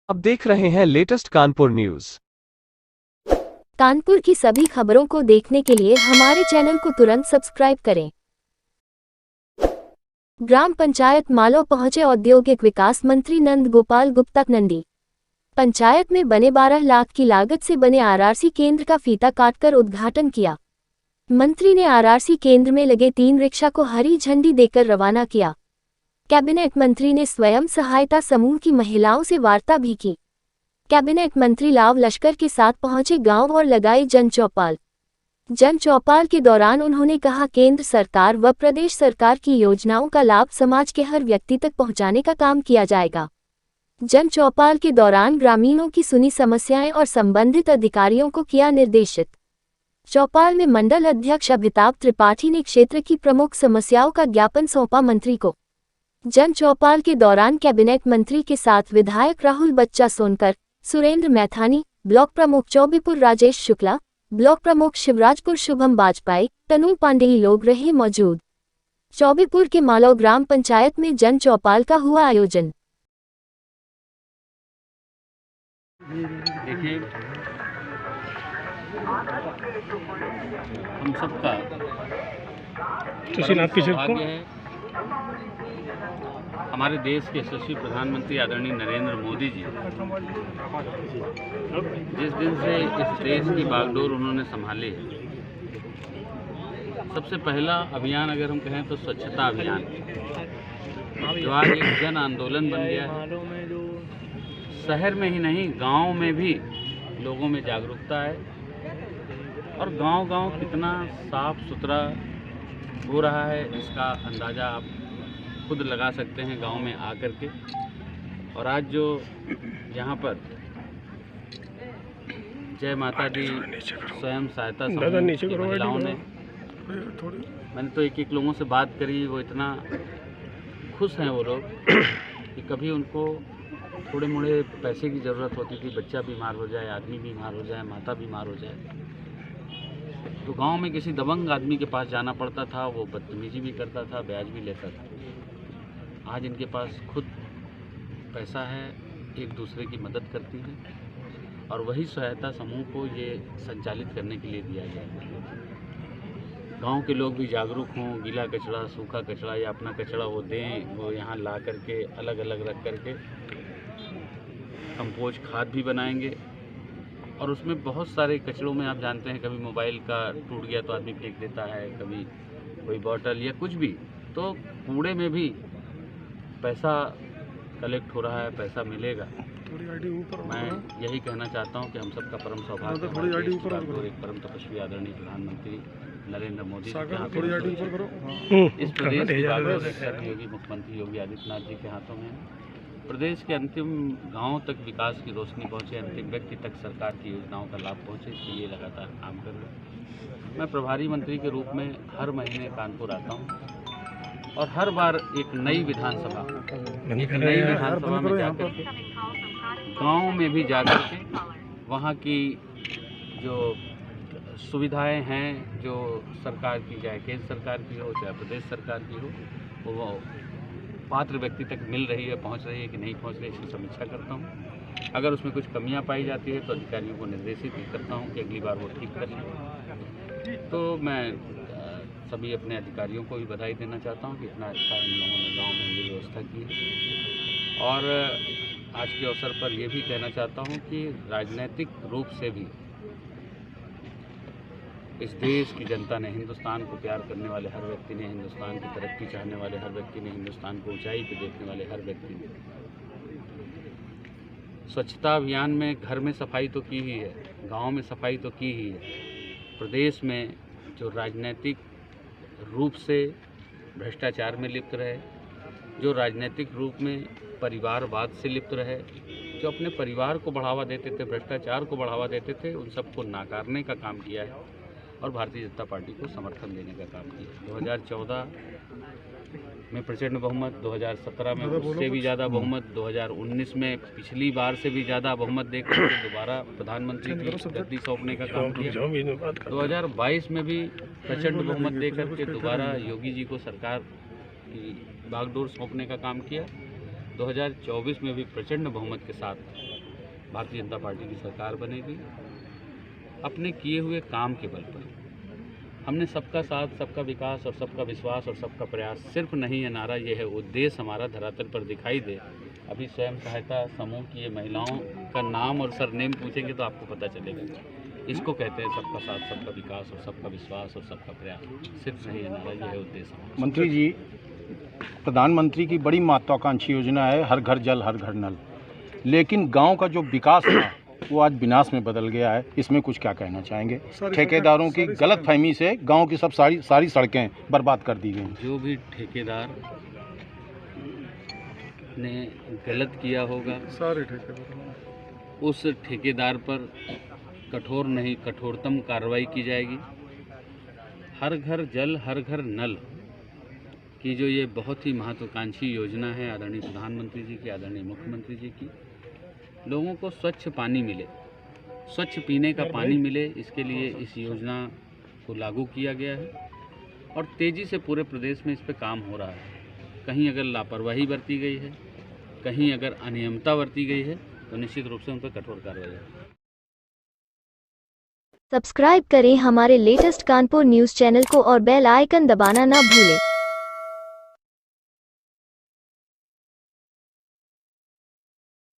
आप देख रहे हैं लेटेस्ट कानपुर न्यूज। कानपुर की सभी खबरों को देखने के लिए हमारे चैनल को तुरंत सब्सक्राइब करें। ग्राम पंचायत मालो पहुंचे औद्योगिक विकास मंत्री नंद गोपाल गुप्ता। नंदी पंचायत में बने 12 लाख की लागत से बने आरआरसी केंद्र का फीता काटकर उद्घाटन किया। मंत्री ने आरआरसी केंद्र में लगे 3 रिक्शा को हरी झंडी देकर रवाना किया। कैबिनेट मंत्री ने स्वयं सहायता समूह की महिलाओं से वार्ता भी की। कैबिनेट मंत्री लाव लश्कर के साथ पहुंचे गांव और लगाई जन चौपाल। जन चौपाल के दौरान उन्होंने कहा, केंद्र सरकार व प्रदेश सरकार की योजनाओं का लाभ समाज के हर व्यक्ति तक पहुंचाने का काम किया जाएगा। जन चौपाल के दौरान ग्रामीणों की सुनी समस्याएं और संबंधित अधिकारियों को किया निर्देशित। चौपाल में मंडल अध्यक्ष अभिताभ त्रिपाठी ने क्षेत्र की प्रमुख समस्याओं का ज्ञापन सौंपा मंत्री को। जन चौपाल के दौरान कैबिनेट मंत्री के साथ विधायक राहुल बच्चा सोनकर, सुरेंद्र मैथानी, ब्लॉक प्रमुख चौबीपुर राजेश शुक्ला, ब्लॉक प्रमुख शिवराजपुर शुभम बाजपेयी, तनु पांडेय लोग रहे मौजूद। चौबीपुर के मालो ग्राम पंचायत में जन चौपाल का हुआ आयोजन। देखिए, हम सबका सौभाग्य है, हमारे देश के यशस्वी प्रधानमंत्री आदरणीय नरेंद्र मोदी जी जिस दिन से इस देश की बागडोर उन्होंने संभाली है, सबसे पहला अभियान अगर हम कहें तो स्वच्छता अभियान, जो आज एक जन आंदोलन बन गया है। शहर में ही नहीं, गांव में भी लोगों में जागरूकता है और गांव-गांव कितना साफ सुथरा हो रहा है इसका अंदाज़ा आप खुद लगा सकते हैं गांव में आकर के। और आज जो यहाँ पर जय माता दी स्वयं सहायता समूह की महिलाओं ने, मैंने तो एक लोगों से बात करी, वो इतना खुश हैं वो लोग कि कभी उनको थोड़े मोड़े पैसे की ज़रूरत होती थी, बच्चा बीमार हो जाए, आदमी बीमार हो जाए, माता बीमार हो जाए, तो गांव में किसी दबंग आदमी के पास जाना पड़ता था, वो बदतमीजी भी करता था, ब्याज भी लेता था। आज इनके पास खुद पैसा है, एक दूसरे की मदद करती हैं और वही सहायता समूह को ये संचालित करने के लिए दिया गया है। गांव के लोग भी जागरूक हों, गीला कचरा, सूखा कचरा या अपना कचरा वो दें, वो यहाँ ला करके अलग अलग रख करके कंपोस्ट खाद भी बनाएंगे। और उसमें बहुत सारे कचरों में आप जानते हैं, कभी मोबाइल का टूट गया तो आदमी फेंक देता है, कभी कोई बॉटल या कुछ भी, तो कूड़े में भी पैसा कलेक्ट हो रहा है, पैसा मिलेगा। मैं यही कहना चाहता हूं कि हम सबका परम सौभाग्य है, एक परम तपस्वी आदरणीय प्रधानमंत्री नरेंद्र मोदी जी के हाथों में, इस प्रदेश के योगी मुख्यमंत्री योगी आदित्यनाथ जी के हाथों में, प्रदेश के अंतिम गांव तक विकास की रोशनी पहुंचे, अंतिम व्यक्ति तक सरकार की योजनाओं का लाभ पहुंचे, इसके लिए लगातार काम कर रहे हैं। मैं प्रभारी मंत्री के रूप में हर महीने कानपुर आता हूं और हर बार एक नई विधानसभा में जाकर के, गांव में भी जाकर के वहाँ की जो सुविधाएं हैं, जो सरकार की, चाहे केंद्र सरकार की हो चाहे प्रदेश सरकार की हो, वो पात्र व्यक्ति तक मिल रही है, पहुंच रही है कि नहीं पहुंच रही है, इसकी समीक्षा करता हूं। अगर उसमें कुछ कमियां पाई जाती है तो अधिकारियों को निर्देशित भी करता हूं कि अगली बार वो ठीक कर लें। तो मैं सभी अपने अधिकारियों को भी बधाई देना चाहता हूं कि इतना अच्छा इन लोगों ने गाँव में ये व्यवस्था की है। और आज के अवसर पर ये भी कहना चाहता हूँ कि राजनीतिक रूप से भी इस देश की जनता ने, हिंदुस्तान को प्यार करने वाले हर व्यक्ति ने, हिंदुस्तान की तरक्की चाहने वाले हर व्यक्ति ने, हिंदुस्तान को ऊंचाई पे देखने वाले हर व्यक्ति ने स्वच्छता अभियान में घर में सफाई तो की ही है, गांव में सफाई तो की ही है। प्रदेश में जो राजनीतिक रूप से भ्रष्टाचार में लिप्त रहे, जो राजनीतिक रूप में परिवारवाद से लिप्त रहे, जो अपने परिवार को बढ़ावा देते थे, भ्रष्टाचार को बढ़ावा देते थे, उन सबको नाकारने का काम किया है और भारतीय जनता पार्टी को समर्थन देने का काम किया। 2014 में प्रचंड बहुमत, 2017 में उससे भी ज़्यादा बहुमत, 2019 में पिछली बार से भी ज़्यादा बहुमत देकर दोबारा प्रधानमंत्री की गद्दी सौंपने का काम किया। 2022 में भी प्रचंड बहुमत देकर के दोबारा योगी जी को सरकार की बागडोर सौंपने का काम किया। 2024 में भी प्रचंड बहुमत के साथ भारतीय जनता पार्टी की सरकार बनेगी। अपने किए हुए काम के बल पर हमने सबका साथ, सबका विकास और सबका विश्वास और सबका प्रयास सिर्फ नहीं है नारा, ये है उद्देश्य हमारा धरातल पर दिखाई दे। अभी स्वयं सहायता समूह की ये महिलाओं का नाम और सरनेम पूछेंगे तो आपको पता चलेगा। इसको कहते हैं सबका साथ, सबका विकास और सबका विश्वास और सबका प्रयास। सिर्फ नहीं है नारा, ये है उद्देश्य हमारा। मंत्री जी, प्रधानमंत्री की बड़ी महत्वाकांक्षी योजना है हर घर जल हर घर नल, लेकिन गांव का जो विकास था वो आज विनाश में बदल गया है। इसमें कुछ क्या कहना चाहेंगे? ठेकेदारों की गलतफहमी से गांव की सब सारी सड़कें बर्बाद कर दी गई। जो भी ठेकेदार ने गलत किया होगा सारे ठेकेदार, उस ठेकेदार पर कठोर नहीं कठोरतम कार्रवाई की जाएगी। हर घर जल हर घर नल की जो ये बहुत ही महत्वाकांक्षी योजना है आदरणीय प्रधानमंत्री जी की, आदरणीय मुख्यमंत्री जी की, लोगों को स्वच्छ पानी मिले, स्वच्छ पीने का पानी मिले, इसके लिए इस योजना को लागू किया गया है और तेज़ी से पूरे प्रदेश में इस पर काम हो रहा है। कहीं अगर लापरवाही बरती गई है, कहीं अगर अनियमितता बरती गई है तो निश्चित रूप से उन पर कठोर कार्रवाई है। सब्सक्राइब करें हमारे लेटेस्ट कानपुर न्यूज़ चैनल को और बेल आइकन दबाना ना भूलें।